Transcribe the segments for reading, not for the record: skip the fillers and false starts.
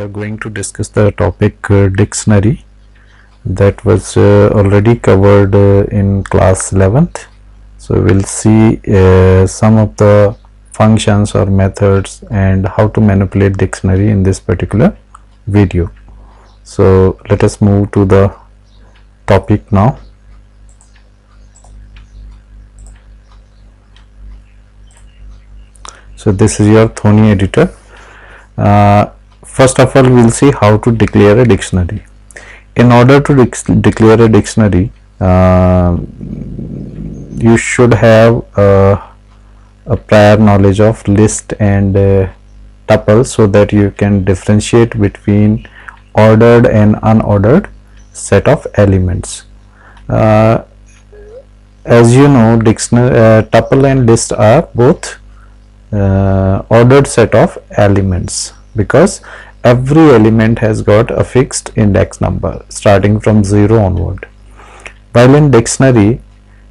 are going to discuss the topic dictionary that was already covered in class 11th. So we'll see some of the functions or methods and how to manipulate dictionary in this particular video. So let us move to the topic now. So this is your Thonny editor. First of all, we'll see how to declare a dictionary. In order to declare a dictionary, you should have a prior knowledge of list and tuple, so that you can differentiate between ordered and unordered set of elements. As you know, dictionary tuple and list are both ordered set of elements, because every element has got a fixed index number starting from 0 onward. While in dictionary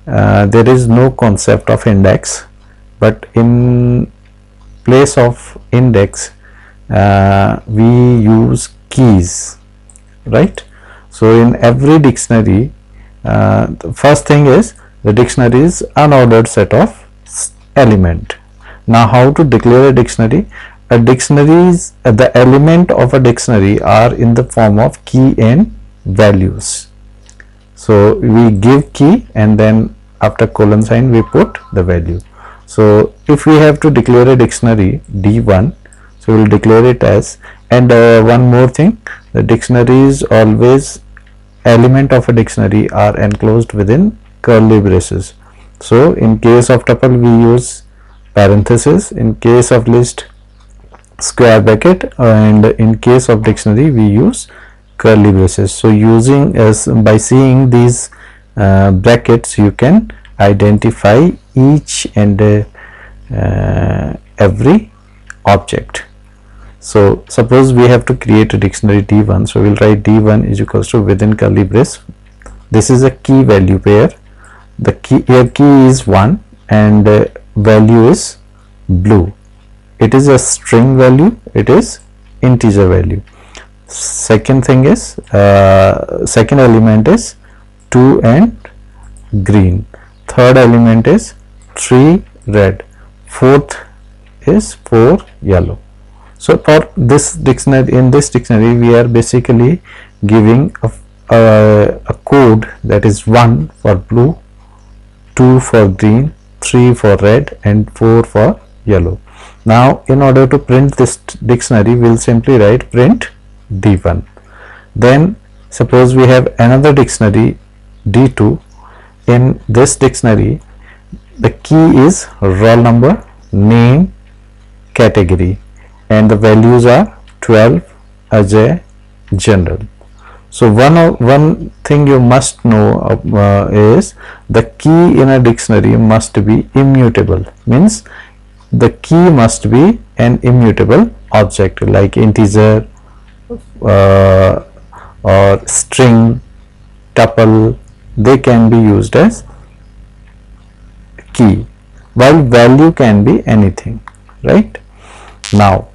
there is no concept of index, but in place of index we use keys, right? So in every dictionary, the first thing is the dictionary is unordered set of element. Now, how to declare a dictionary? A dictionary is the element of a dictionary are in the form of key and values. So we give key and then after colon sign we put the value. So if we have to declare a dictionary D1, so we will declare it as, and one more thing, the dictionary is always, element of a dictionary are enclosed within curly braces. So in case of tuple we use parenthesis, in case of list square bracket, and in case of dictionary we use curly braces. So using by seeing these brackets you can identify each and every object. So suppose we have to create a dictionary D1, so we'll write D1 is equals to within curly brace. This is a key value pair. The key is 1 and value is blue. It is a string value, it is integer value. Second thing is second element is 2 and green. Third element is 3 red. Fourth is 4 yellow. So for this dictionary, in this dictionary we are basically giving a code that is 1 for blue, 2 for green, 3 for red and 4 for yellow. Now in order to print this dictionary we will simply write print D1. Then suppose we have another dictionary D2. In this dictionary the key is roll number, name, category, and the values are 12, Ajay, general. So one thing you must know is the key in a dictionary must be immutable, means the key must be an immutable object like integer or string, tuple. They can be used as key, while value can be anything, right? Now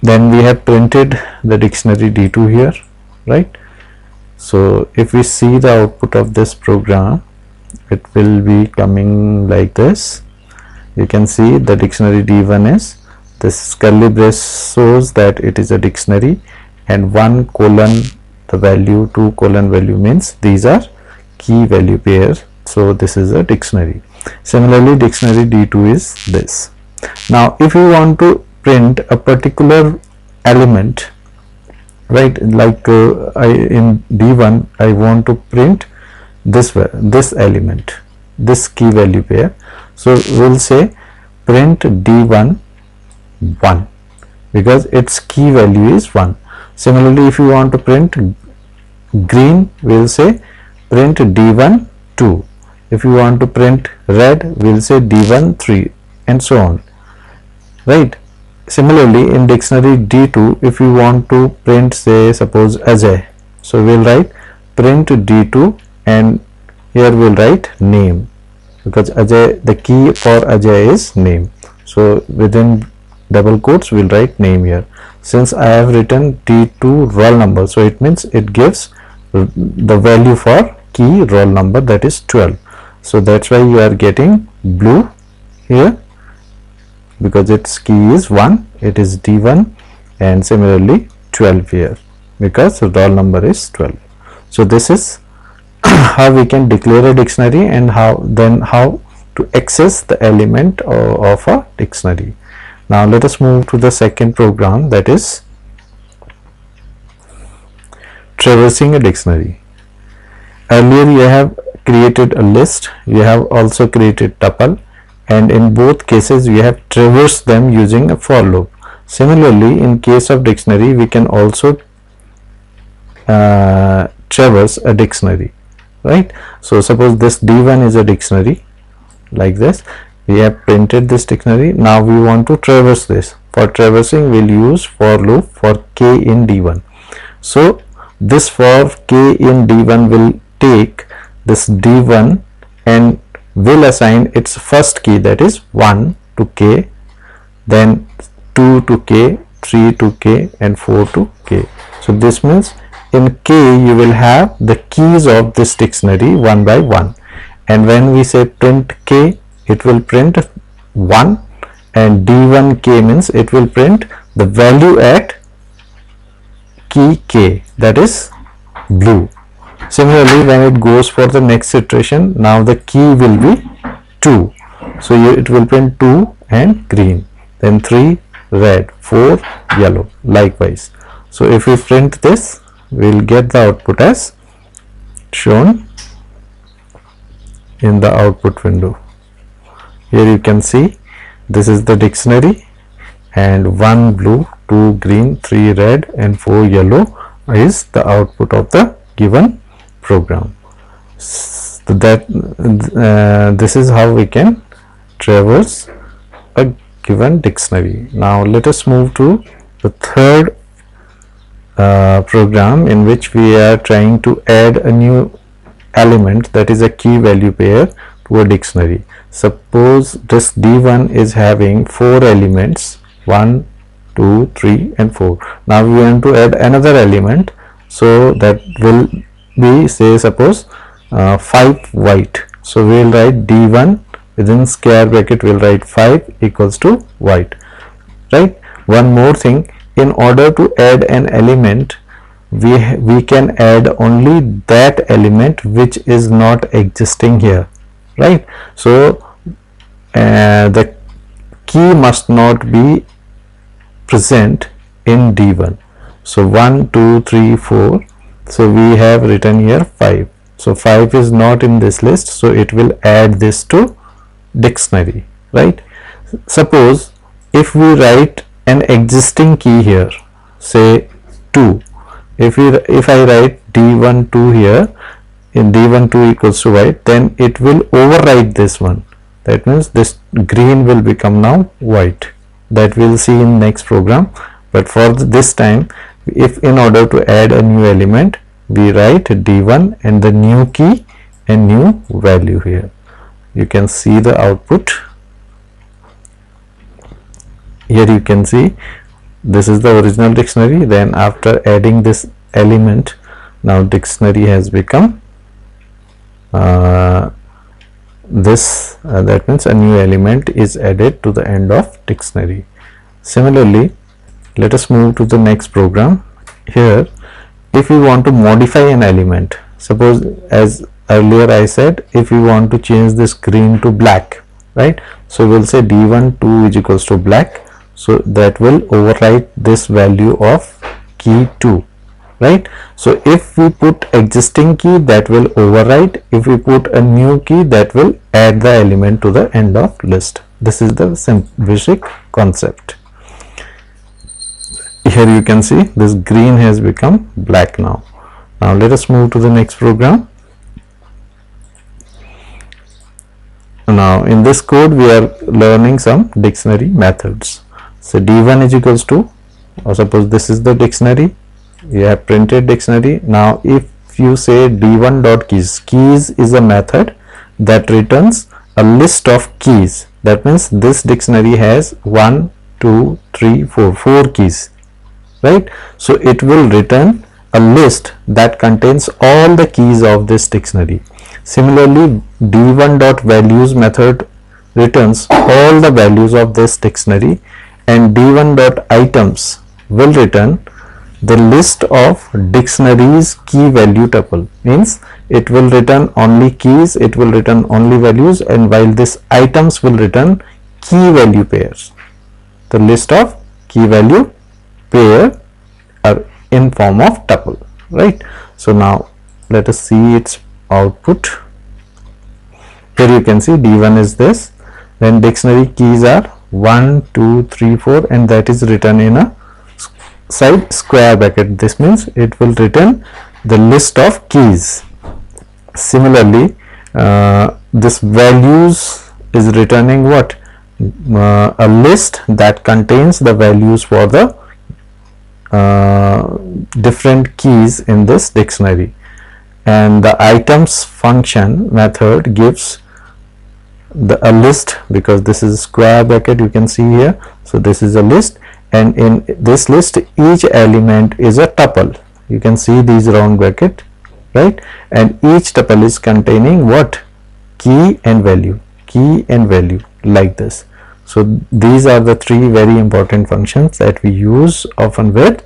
then we have printed the dictionary D2 here, right? So if we see the output of this program, it will be coming like this. You can see the dictionary D1 is, this curly brace shows that it is a dictionary, and 1 colon the value, 2 colon value means these are key value pairs. So this is a dictionary. Similarly dictionary D2 is this. Now if you want to print a particular element, right, like in D1 I want to print this element, this key value pair. So we'll say print D1 1 because its key value is 1. Similarly if you want to print green, we'll say print D1 2. If you want to print red, we'll say D1 3, and so on, right? Similarly in dictionary D2, if you want to print, say suppose Ajay, so we'll write print D2 and here we'll write name, because Ajay, the key for Ajay is name. So within double quotes we'll write name here. since I have written T2 roll number, so it means it gives the value for key roll number, that is 12. So that's why you are getting blue here, because its key is 1, it is D1, and similarly 12 here because roll number is 12. So this is how we can declare a dictionary, and how to access the element of a dictionary. Now let us move to the second program, that is traversing a dictionary. Earlier you have created a list, you have also created tuple, and in both cases we have traversed them using a for loop. Similarly, in case of dictionary, we can also traverse a dictionary, right? So suppose this D1 is a dictionary, like this. We have printed this dictionary. Now we want to traverse this. For traversing, we'll use for loop for k in D1. So this for k in D1 will take this D1 and will assign its first key, that is 1 to k, then 2 to k, 3 to k, and 4 to k. So this means in k you will have the keys of this dictionary one by one, and when we say print k, it will print 1, and D1 k means it will print the value at key k, that is blue. Similarly, when it goes for the next iteration, now the key will be 2, so it will print 2 and green, then 3 red, 4 yellow, likewise. So if we print this, we will get the output as shown in the output window. Here you can see this is the dictionary, and 1 blue, 2 green, 3 red, and 4 yellow is the output of the given program. So that this is how we can traverse a given dictionary. Now let us move to the third program, in which we are trying to add a new element, that is a key value pair, to a dictionary. Suppose this D1 is having 4 elements, 1, 2, 3, and 4. Now we want to add another element, so that will be, say suppose 5 white. So we will write D1 within square bracket, we will write 5 equals to white, right? One more thing, in order to add an element, we can add only that element which is not existing here, right? So the key must not be present in D1. So 1, 2, 3, 4. So we have written here 5. So 5 is not in this list, so it will add this to dictionary, right? Suppose if we write an existing key here, say 2. If I write D1 2 here, in D1 2 equals to white, then it will overwrite this one. That means this green will become now white. That we'll see in next program. But for this time, if in order to add a new element, we write D1 and the new key and new value here. You can see the output. Here you can see this is the original dictionary. Then after adding this element, now dictionary has become this. That means a new element is added to the end of dictionary. Similarly, let us move to the next program. Here, if we want to modify an element, suppose as earlier I said, if we want to change this green to black, right? So we'll say D1 2 is equals to black. So that will overwrite this value of key 2, right? So if we put existing key, that will overwrite. If we put a new key, that will add the element to the end of list. This is the basic concept. Here you can see this green has become black now. Now let us move to the next program. Now in this code we are learning some dictionary methods. So D1 is equals to, or suppose this is the dictionary, we have printed dictionary. Now if you say D1 dot keys, keys is a method that returns a list of keys. That means this dictionary has 1, 2, 3, 4 keys, right? So it will return a list that contains all the keys of this dictionary. Similarly, d1.values method returns all the values of this dictionary, and d1.items will return the list of dictionary's key value tuple. Means it will return only keys, it will return only values, and while this items will return key value pairs, the list of key value pair are in form of tuple, right? So now let us see its output. Here you can see d1 is this, then dictionary keys are 1 2 3 4, and that is written in a side square bracket. This means it will return the list of keys. Similarly, this values is returning what? A list that contains the values for the different keys in this dictionary, and the items function method gives a list, because this is square bracket you can see here. So this is a list, and in this list each element is a tuple. You can see these round bracket, right? And each tuple is containing what? Key and value, key and value, like this. So these are the three very important functions that we use often with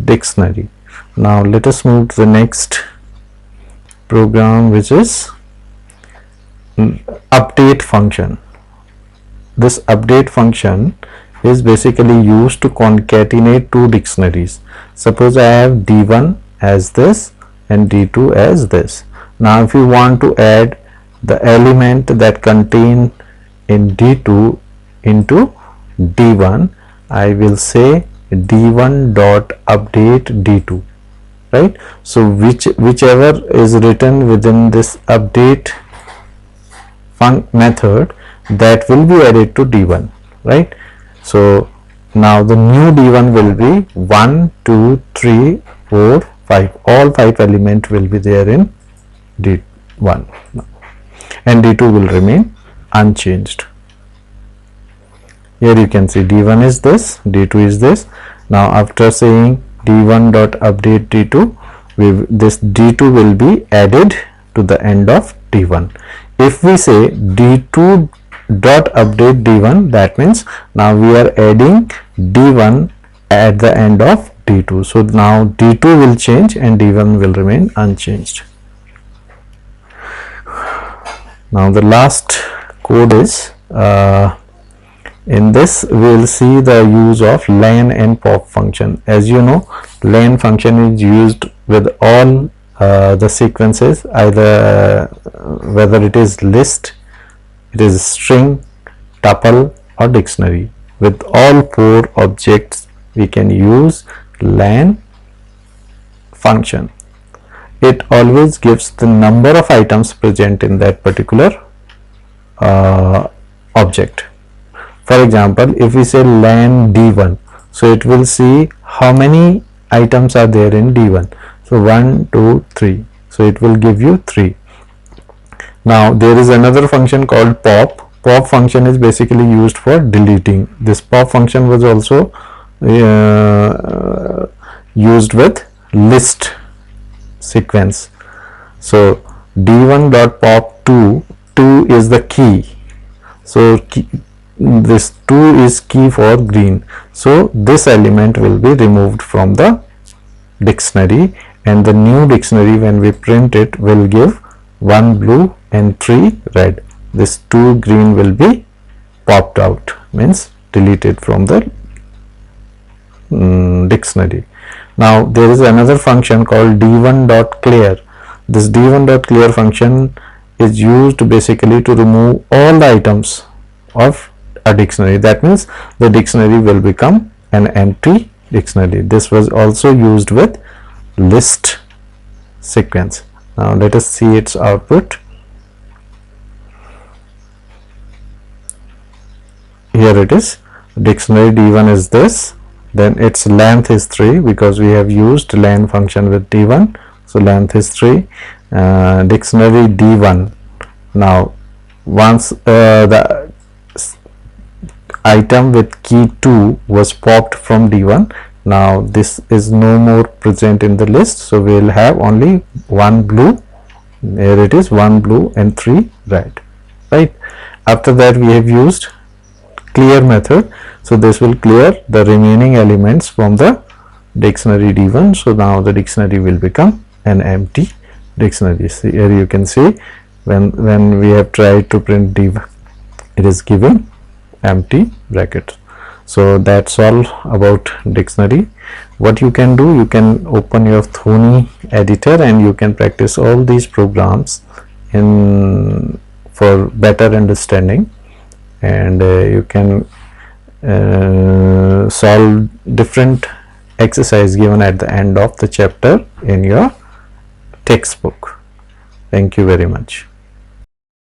dictionary. Now let us move to the next program, which is update function. This update function is basically used to concatenate two dictionaries. Suppose I have d1 as this and d2 as this. Now if you want to add the element that contain in d2 into d1, I will say d1 dot update d2, right? So whichever is written within this update method, that will be added to d1, right? So now the new d1 will be 1 2 3 4 5, all 5 elements will be there in d1, and d2 will remain unchanged. Here you can see d1 is this, d2 is this. Now after saying d1 dot update d2, this d2 will be added to the end of d1. If we say d2 dot update d1, that means now we are adding d1 at the end of d2. So now d2 will change and d1 will remain unchanged. Now the last code is in this we will see the use of len and pop function. As you know, len function is used with all the sequences, either whether it is list, it is string, tuple or dictionary. With all 4 objects we can use len function. It always gives the number of items present in that particular object. For example, if we say len d1, so it will see how many items are there in d1. So 1 2 3, so it will give you 3. Now there is another function called pop. Pop function is basically used for deleting. This pop function was also used with list sequence. So d1 dot pop 2 is the key. So this 2 is key for green. So this element will be removed from the dictionary, and the new dictionary when we print it will give 1 blue and 3 red. This 2 green will be popped out, means deleted from the dictionary. Now there is another function called d1 dot clear. This d1 dot clear function is used basically to remove all the items of a dictionary. That means the dictionary will become an empty dictionary. This was also used with list sequence. Now let us see its output. Here it is. Dictionary d1 is this, then its length is 3 because we have used len function with d1. So length is 3. Dictionary d1. Now once the item with key 2 was popped from d1, Now this is no more present in the list, so we will have only one blue. Here it is, one blue and 3 red, right? After that we have used clear method, so this will clear the remaining elements from the dictionary D1. So now the dictionary will become an empty dictionary. See, here you can see when we have tried to print D1, it is given empty bracket. So that's all about dictionary. What you can do, you can open your Thonny editor and you can practice all these programs in for better understanding, and you can solve different exercise given at the end of the chapter in your textbook. Thank you very much.